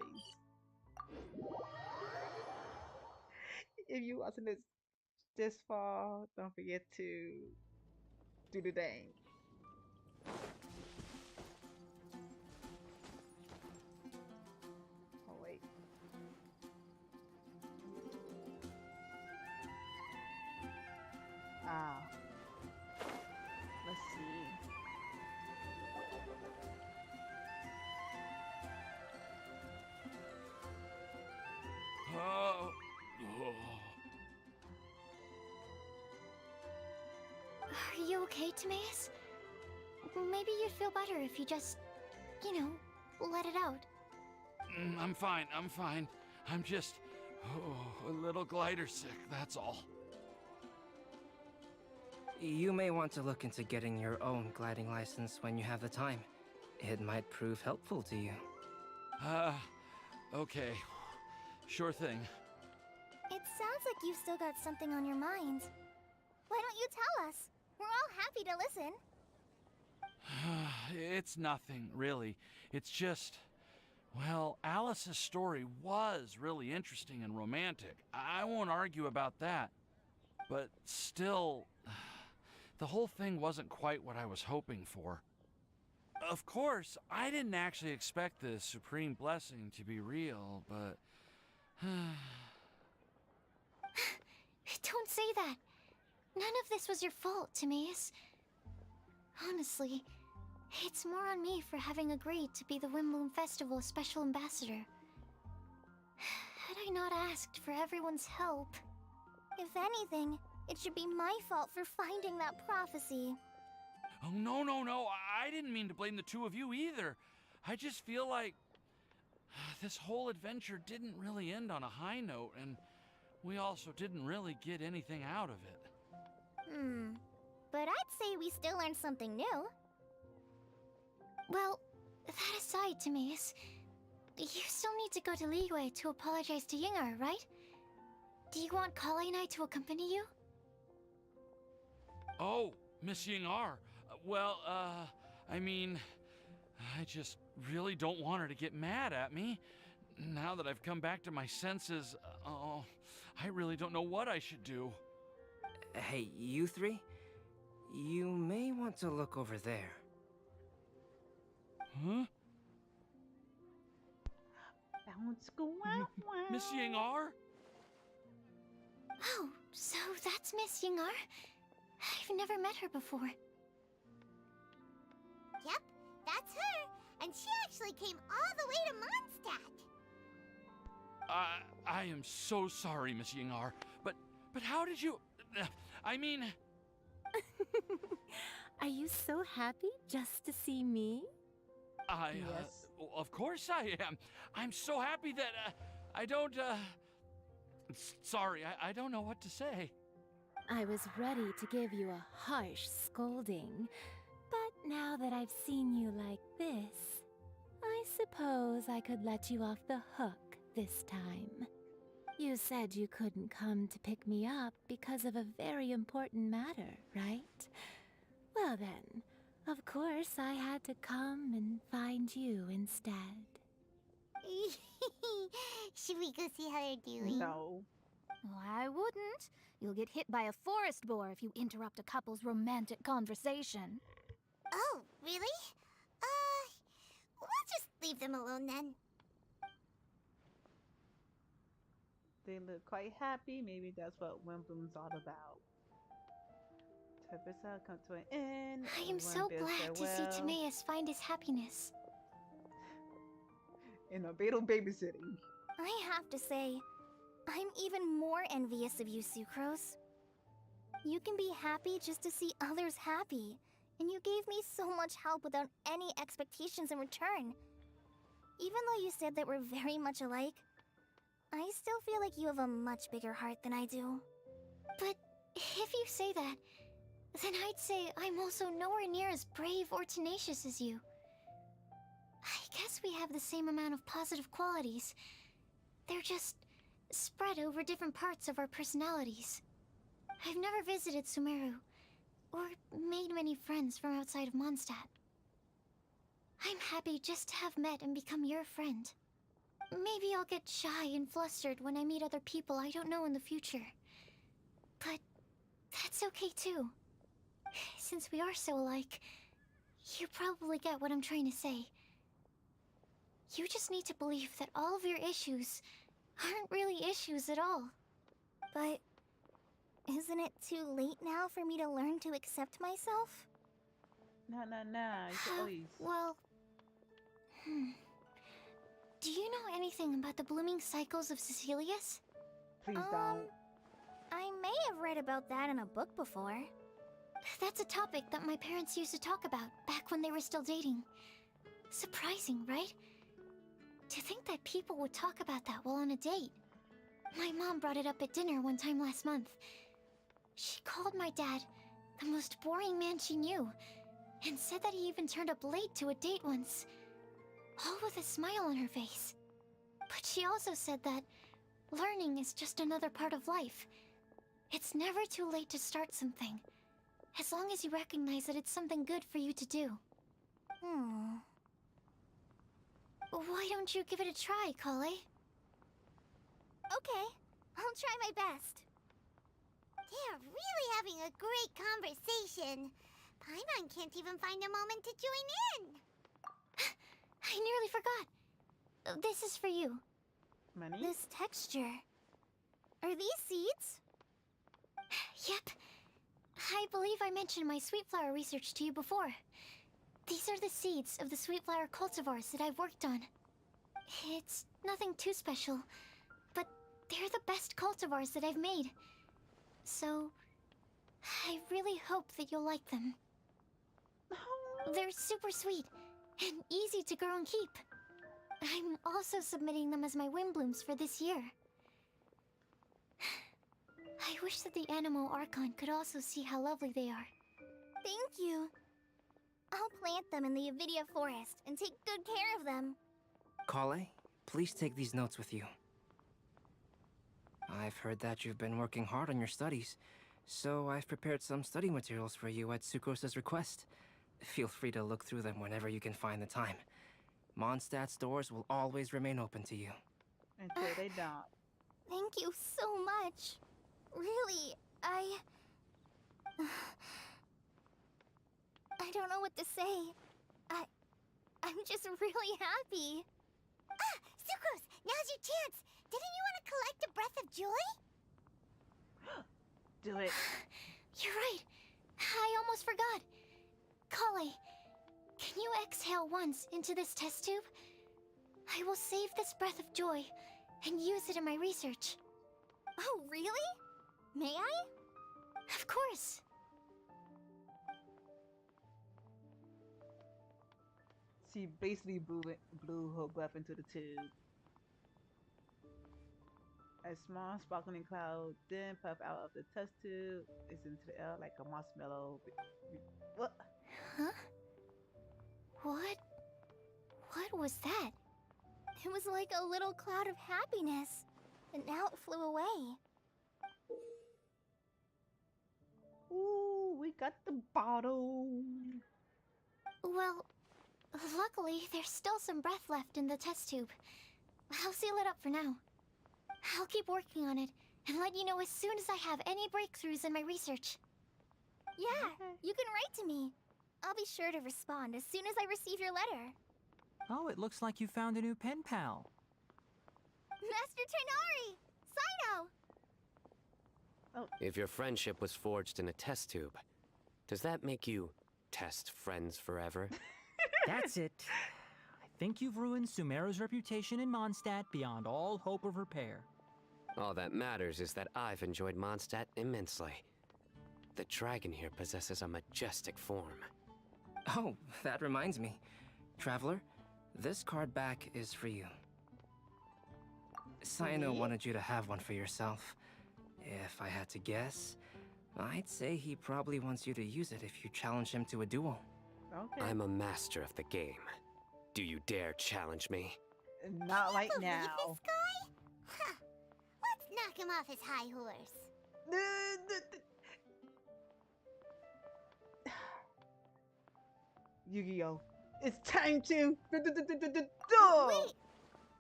If you watching this far, don't forget to do the thing. Oh wait. Ah. Let's see. Oh. Are you okay, Timaeus? Maybe you'd feel better if you just, let it out. I'm fine, I'm fine. I'm just a little glider sick, that's all. You may want to look into getting your own gliding license when you have the time. It might prove helpful to you. Okay. Sure thing. It sounds like you've still got something on your mind. Why don't you tell us? We're all happy to listen. It's nothing, really. It's just... Well, Alice's story was really interesting and romantic. I won't argue about that. But still, the whole thing wasn't quite what I was hoping for. Of course, I didn't actually expect the Supreme Blessing to be real, but... Don't say that. None of this was your fault, Timaeus. Honestly, It's more on me for having agreed to be the Windblume Festival's special ambassador. Had I not asked for everyone's help... If anything, it should be my fault for finding that prophecy. Oh, no, no, no. I didn't mean to blame the two of you either. I just feel like this whole adventure didn't really end on a high note, and we also didn't really get anything out of it. But I'd say we still learned something new. Well, that aside, Timaeus, you still need to go to Liyue to apologize to Yingar, right? Do you want Kale and I to accompany you? Oh, Miss Yingar. Well, I mean, I just really don't want her to get mad at me. Now that I've come back to my senses, oh, I really don't know what I should do. Hey, you three? You may want to look over there. Huh? Bounce, go wow, wow. Miss Yingar? Oh, so that's Miss Yingar? I've never met her before. Yep, that's her. And she actually came all the way to Mondstadt. I am so sorry, Miss Yingar, but how did you... I mean... Are you so happy just to see me? Yes. Of course I am. I'm so happy that, I don't, sorry, I don't know what to say. I was ready to give you a harsh scolding, but now that I've seen you like this, I suppose I could let you off the hook this time. You said you couldn't come to pick me up because of a very important matter, right? Well then, of course I had to come and find you instead. Should we go see how they're doing? No. Well, I wouldn't. You'll get hit by a forest boar if you interrupt a couple's romantic conversation. Oh, really? We'll just leave them alone then. They look quite happy. Maybe that's what Windblume's all about. Tempest come to an end. I am so glad to see Timaeus find his happiness. In a Beetle babysitting. I have to say, I'm even more envious of you, Sucrose. You can be happy just to see others happy, and you gave me so much help without any expectations in return. Even though you said that we're very much alike, I still feel like you have a much bigger heart than I do. But if you say that, then I'd say I'm also nowhere near as brave or tenacious as you. I guess we have the same amount of positive qualities. They're just spread over different parts of our personalities. I've never visited Sumeru, or made many friends from outside of Mondstadt. I'm happy just to have met and become your friend. Maybe I'll get shy and flustered when I meet other people I don't know in the future. But that's okay too. Since we are so alike, you probably get what I'm trying to say. You just need to believe that all of your issues aren't really issues at all. But isn't it too late now for me to learn to accept myself? Nah. You can always... Well... Do you know anything about the blooming cycles of Cecilius? Please don't. I may have read about that in a book before. That's a topic that my parents used to talk about back when they were still dating. Surprising, right? To think that people would talk about that while on a date. My mom brought it up at dinner one time last month. She called my dad the most boring man she knew, and said that he even turned up late to a date once, all with a smile on her face. But she also said that learning is just another part of life. It's never too late to start something, as long as you recognize that it's something good for you to do. Why don't you give it a try, Kale? Okay, I'll try my best. They're really having a great conversation. Paimon can't even find a moment to join in. I nearly forgot. This is for you. Money? This texture. Are these seeds? Yep. I believe I mentioned my sweet flower research to you before. These are the seeds of the sweet flower cultivars that I've worked on. It's nothing too special, but they're the best cultivars that I've made. So, I really hope that you'll like them. They're super sweet and easy to grow and keep. I'm also submitting them as my windblooms for this year. I wish that the Animal Archon could also see how lovely they are. Thank you. I'll plant them in the Avidia forest and take good care of them. Kale, please take these notes with you. I've heard that you've been working hard on your studies, so I've prepared some study materials for you at Sucrose's request. Feel free to look through them whenever you can find the time. Mondstadt's doors will always remain open to you. Until they don't. Thank you so much. Really, I don't know what to say. I'm just really happy. Ah, Sucrose, now's your chance. Didn't you want to collect a breath of joy? Do it. You're right. I almost forgot. Kale, can you exhale once into this test tube? I will save this breath of joy and use it in my research. Oh, really? May I? Of course. She basically blew her breath into the tube. A small sparkling cloud then puffed out of the test tube. It's into the air like a marshmallow. What? Huh? What was that? It was like a little cloud of happiness, and now it flew away. Ooh, we got the bottle. Well, luckily, there's still some breath left in the test tube. I'll seal it up for now. I'll keep working on it and let you know as soon as I have any breakthroughs in my research. Yeah, you can write to me. I'll be sure to respond as soon as I receive your letter. Oh, it looks like you found a new pen pal. Master Tainari! Sino! If your friendship was forged in a test tube, does that make you test friends forever? That's it. I think you've ruined Sumeru's reputation in Mondstadt beyond all hope of repair. All that matters is that I've enjoyed Mondstadt immensely. The dragon here possesses a majestic form. Oh, that reminds me. Traveler, this card back is for you. Sino wanted you to have one for yourself. If I had to guess, I'd say he probably wants you to use it if you challenge him to a duel. Okay. I'm a master of the game. Do you dare challenge me? Not right Believe now. this guy? Huh. Let's knock him off his high horse. Yu-Gi-Oh! It's time to Wait!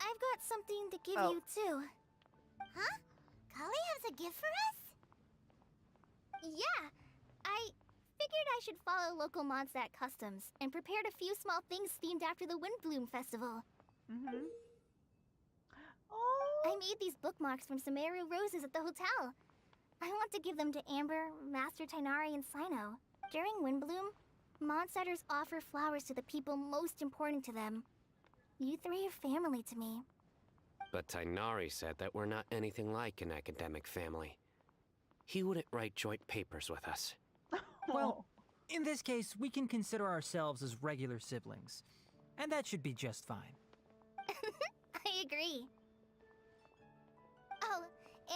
I've got something to give you, too. Huh? Kali has a gift for us? Yeah! I figured I should follow local Mondstadt customs and prepared a few small things themed after the Windblume Festival. Mm-hmm. I made these bookmarks from Sumeru roses at the hotel. I want to give them to Amber, Master Tainari, and Sino. During Windbloom, Mondstadters offer flowers to the people most important to them. You three are family to me. But Tainari said that we're not anything like an academic family. He wouldn't write joint papers with us. Well, in this case, we can consider ourselves as regular siblings. And that should be just fine. I agree. Oh,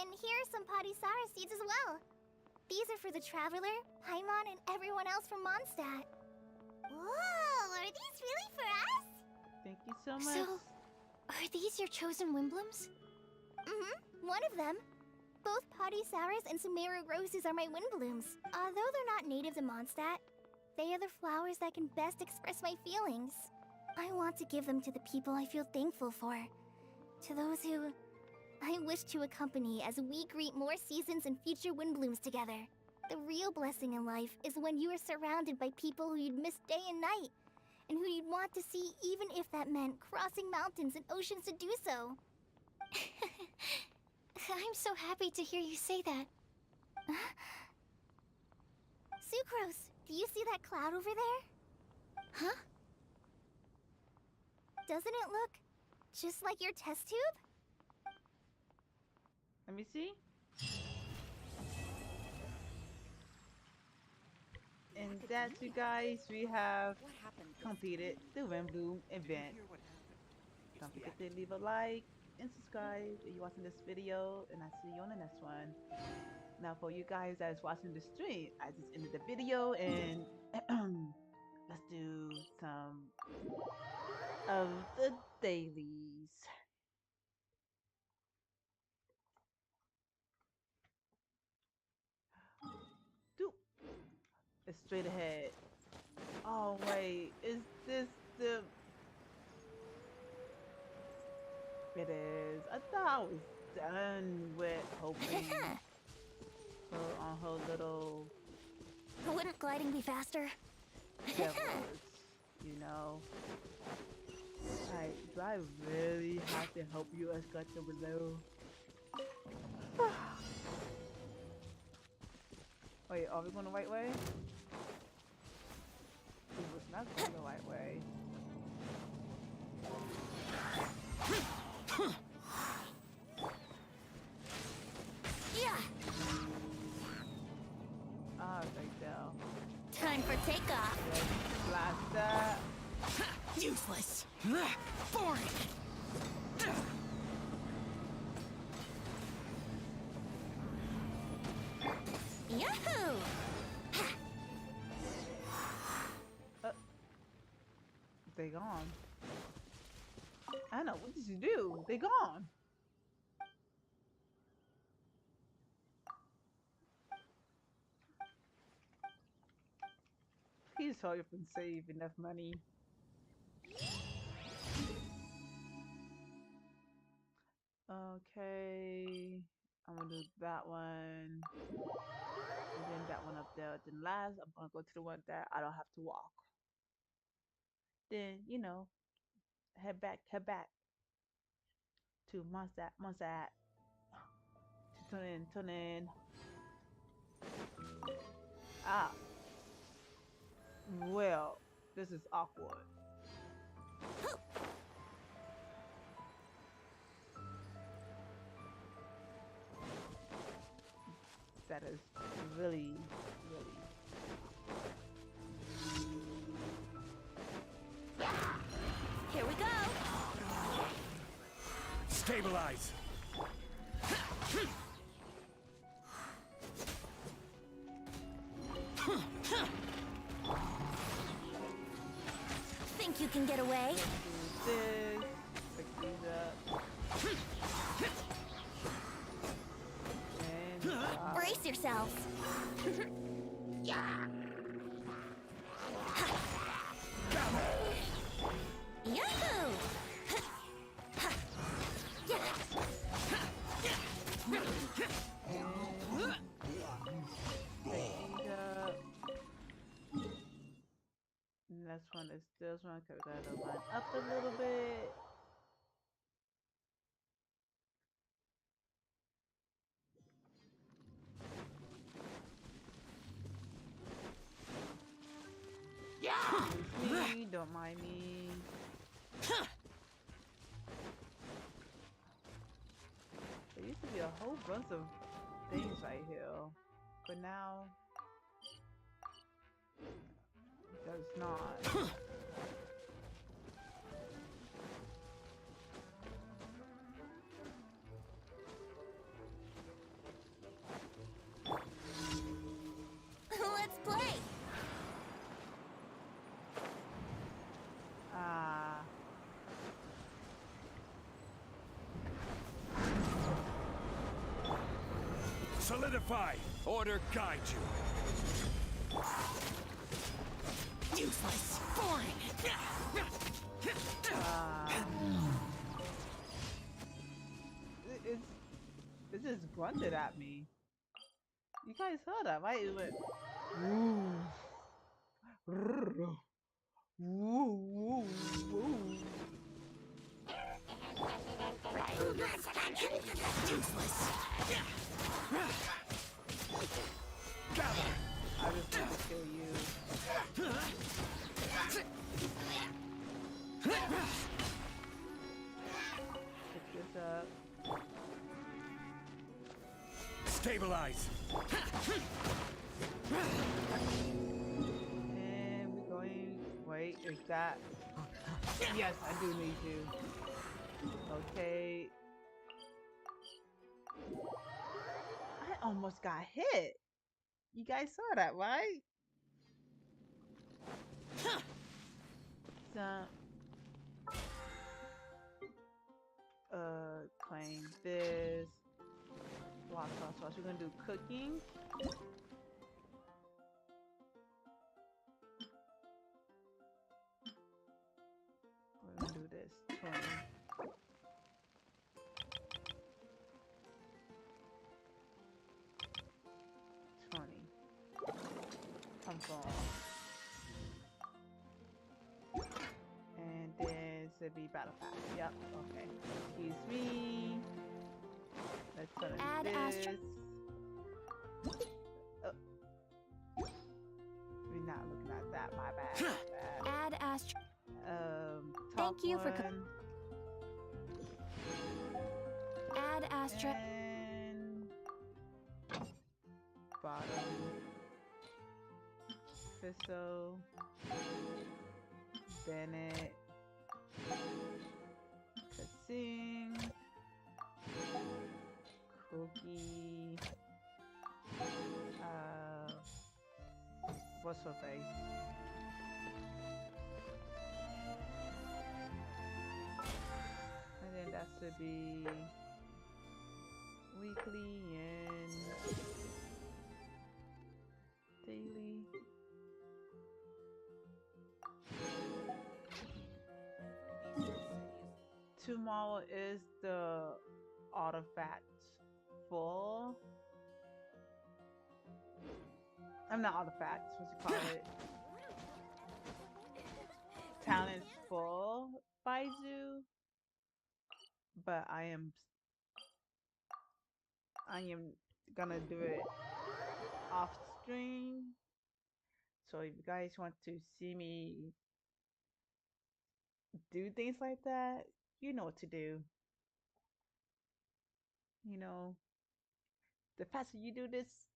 and here are some Sara seeds as well. These are for the Traveler, Paimon, and everyone else from Mondstadt. Whoa, are these really for us? Thank you so much. So, are these your chosen windblooms? Mm-hmm, one of them. Both Saras and Sumeru roses are my windblooms. Although they're not native to Mondstadt, they are the flowers that can best express my feelings. I want to give them to the people I feel thankful for. To those who I wish to accompany as we greet more seasons and future windblooms together. The real blessing in life is when you are surrounded by people who you'd miss day and night, and who you'd want to see even if that meant crossing mountains and oceans to do so. I'm so happy to hear you say that. Sucrose, do you see that cloud over there? Huh? Doesn't it look just like your test tube? Let me see. And that, you guys, we have completed the windblume event. Don't forget to leave a like and subscribe if you're watching this video, and I'll see you on the next one. Now, for you guys that is watching the stream, I just ended the video, and let's do some of the dailies. Do it's straight ahead. Oh wait, is this the? It is. I thought I was done with hoping her on her little Wouldn't gliding be faster? devils, you know. Like, do I really have to help you escort the below? Wait, are we going the right way? We was not going the right way. Yeah. Ah, right there. Time for takeoff. Blast that. Useless. Boring. Yahoo! They gone. Anna, what did you do? They gone. Please hurry up and save enough money. Okay, I'm gonna do that one, and then that one up there. Then last, I'm gonna go to the one that I don't have to walk. Then, you know, head back to Mondstadt. Tune in. Ah, well, this is awkward. That is really. Here we go. Stabilize. Think you can get away? This, pick these up. And Brace yourselves. Yahoo! next one is this one, because I gotta line up a little bit. Me, don't mind me. There used to be a whole bunch of things right here, but now there's not. Let's play. Solidify. Order guide you. Useless. Boring. It just grunted at me. You guys heard that, right? It went woo. Woo, woo, woo. Useless. I just want to kill you. Pick this up. Stabilize. And we're going. Wait, is that? Yes, I do need to. Okay. I almost got hit. You guys saw that, right? So, claim this. Block sauce. We're gonna do cooking. We're gonna do this 20. Come on. And then should be battle pass. Yep. Okay. Excuse me. Let's put in Add this. We're not looking at that. My bad. My bad. Add Astro. Top Thank you for. one. Add Astro. And bottom. Fisso. Bennett. Kasing. Cookie. What's her face? And then that should be weekly and daily. Tomorrow is the artifact full. I'm not artifacts, what you call it? Talent full Baizhu. But I am gonna do it off stream. So if you guys want to see me do things like that, you know what to do. You know, the faster you do this,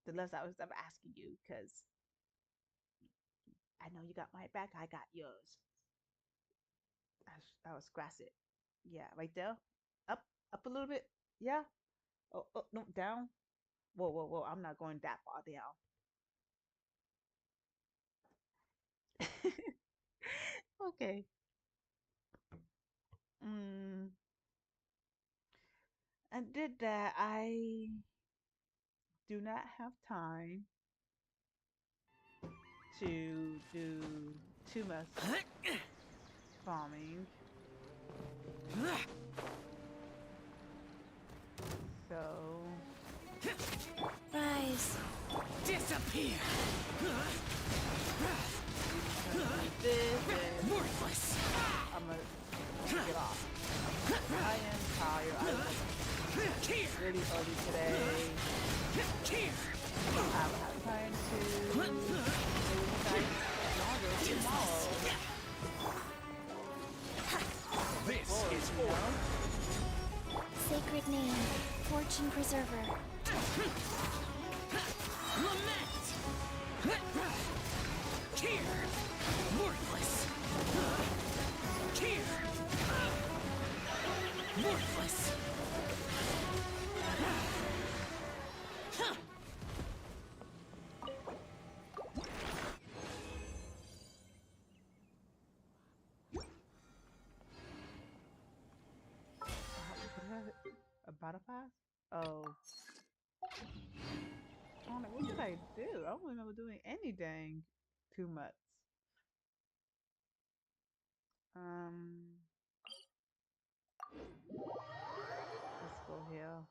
the less I was ever asking you, because I know you got my back, I got yours. That was scratch it. Yeah, right there. Up a little bit. Yeah. Oh, no, down. Whoa. I'm not going that far down. Okay. I did that. I do not have time to do too much farming. So Rise. Disappear. This and Worthless. I'm gonna get off. I am tired. I was really early today. I don't have time to do guys longer tomorrow. This is order. Sacred name. Fortune preserver. Lament. Tear. Worthless. Tear. Worthless. A battle pass? Oh. What did I do? I don't remember doing anything too much. Let's go here.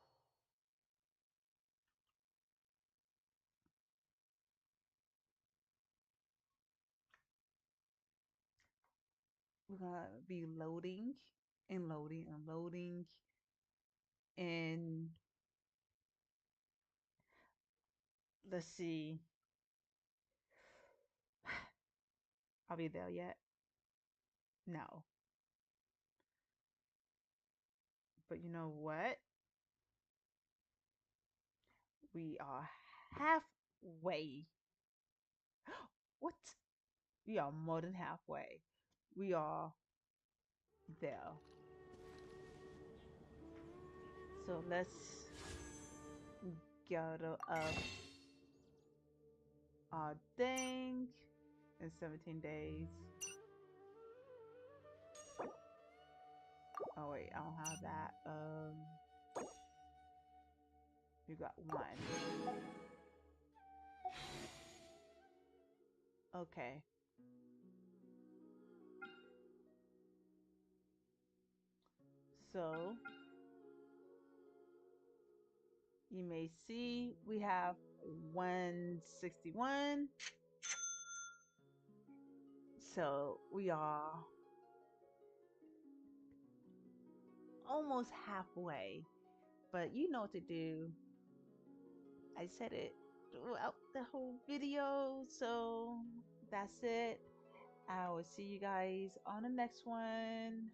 We're gonna be loading and loading and loading. And let's see. Are we there yet? No. But you know what? We are halfway. What? We are more than halfway. We are there. So let's gather up our thing in 17 days. Oh wait, I don't have that. You got one. Okay. So you may see we have 161. So we are almost halfway. But you know what to do. I said it throughout the whole video. So that's it. I will see you guys on the next one.